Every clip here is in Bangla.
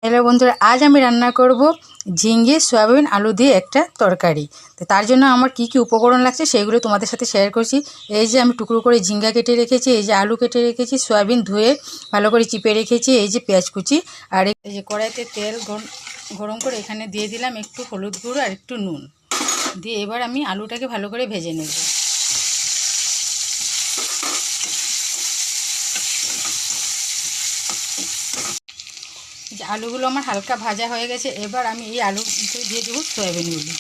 হ্যালো বন্ধুরা, আজ আমি রান্না করব ঝিঙে সয়াবিন আলু দিয়ে একটা তরকারি। তো তার জন্য আমার কি কি উপকরণ লাগছে সেগুলো তোমাদের সাথে শেয়ার করছি। এই যে আমি টুকরো করে ঝিঙ্গা কেটে রেখেছি, এই যে আলু কেটে রেখেছি, সয়াবিন ধুয়ে ভালো করে চিপে রেখেছি, এই যে পেঁয়াজ কুচি, আর এই যে কড়াইতে তেল গরম করে এখানে দিয়ে দিলাম একটু হলুদ গুঁড়ো আর একটু নুন দিয়ে এবার আমি আলুটাকে ভালো করে ভেজে নেব। যে আলুগুলো আমার হালকা ভাজা হয়ে গেছে, এবার আমি এই আলুতে দিয়ে দেবো সয়াবিনগুলো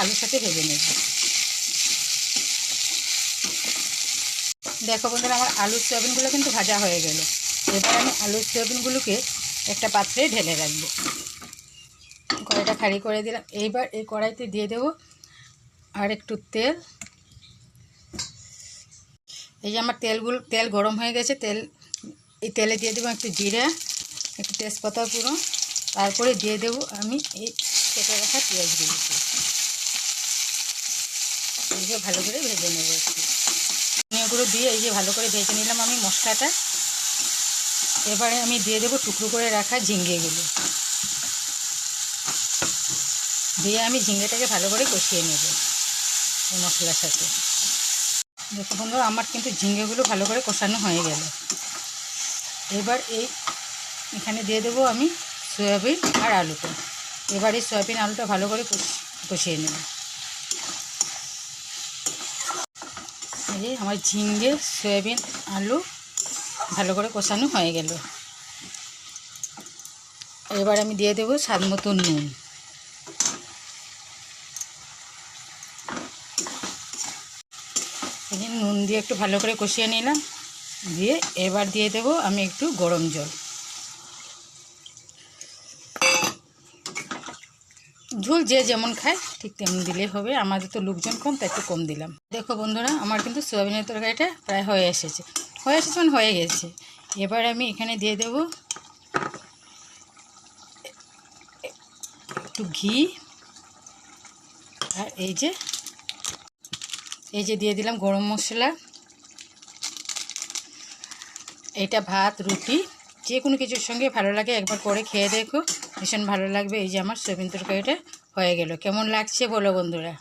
আলুর সাথে ভেজে নেব। দেখো বন্ধুরা, আমার আলুর সয়াবিনগুলো কিন্তু ভাজা হয়ে গেল। এবার আমি আলুর সয়াবিনগুলোকে একটা পাত্রে ঢেলে রাখবো। কড়াইটা খালি করে দিলাম। এইবার এই কড়াইতে দিয়ে দেবো আর একটু তেল। এই যে আমার তেল গরম হয়ে গেছে, এই তেলে দিয়ে দেবো একটু জিরা, একটু তেজপাতা পুরো, তারপরে দিয়ে দেবো আমি এই কেটে রাখা পেঁয়াজগুলোকে। এইগুলো ভালো করে ভেজে নেব। একটু ধনিয়াগুলো দিয়ে এই যে ভালো করে ভেজে নিলাম আমি মশলাটা। এবারে আমি দিয়ে দেবো টুকরো করে রাখা ঝিঙ্গেগুলো, দিয়ে আমি ঝিঙ্গেটাকে ভালো করে কষিয়ে নেব এই মশলার সাথে। দেখো বন্ধুরা, আমার কিন্তু ঝিঙ্গেগুলো ভালো করে কষানো হয়ে গেল। এবার এখানে দিয়ে দেবো আমি সয়াবিন আর আলুটা। এবার এই সয়াবিন আলুটা ভালো করে কষিয়ে নেব। এই যে আমার ঝিঙ্গে সয়াবিন আলু ভালো করে কষানো হয়ে গেল। এবার আমি দিয়ে দেবো স্বাদ মতো নুন। এই যে নুন দিয়ে একটু ভালো করে কষিয়ে নিলাম, দিয়ে এবার দিয়ে দেবো আমি একটু গরম জল। ঝোল যে যেমন খায় ঠিক তেমন দিলেই হবে, আমাদের তো লোকজন কম তাই একটু কম দিলাম। দেখো বন্ধুরা, আমার কিন্তু সয়াবিনের তরকারিটা প্রায় হয়ে এসেছে মানে হয়ে গেছে। এবার আমি এখানে দিয়ে দেব একটু ঘি, আর এই যে দিয়ে দিলাম গরম মশলা। এটা ভাত রুটি যে কোনো কিছুর সঙ্গে ভালো লাগে, একবার করে খেয়ে দেখো, ভীষণ ভালো লাগবে। এই যে আমার সয়াবিন তরকারিটা হয়ে গেল। কেমন লাগছে বলো বন্ধুরা।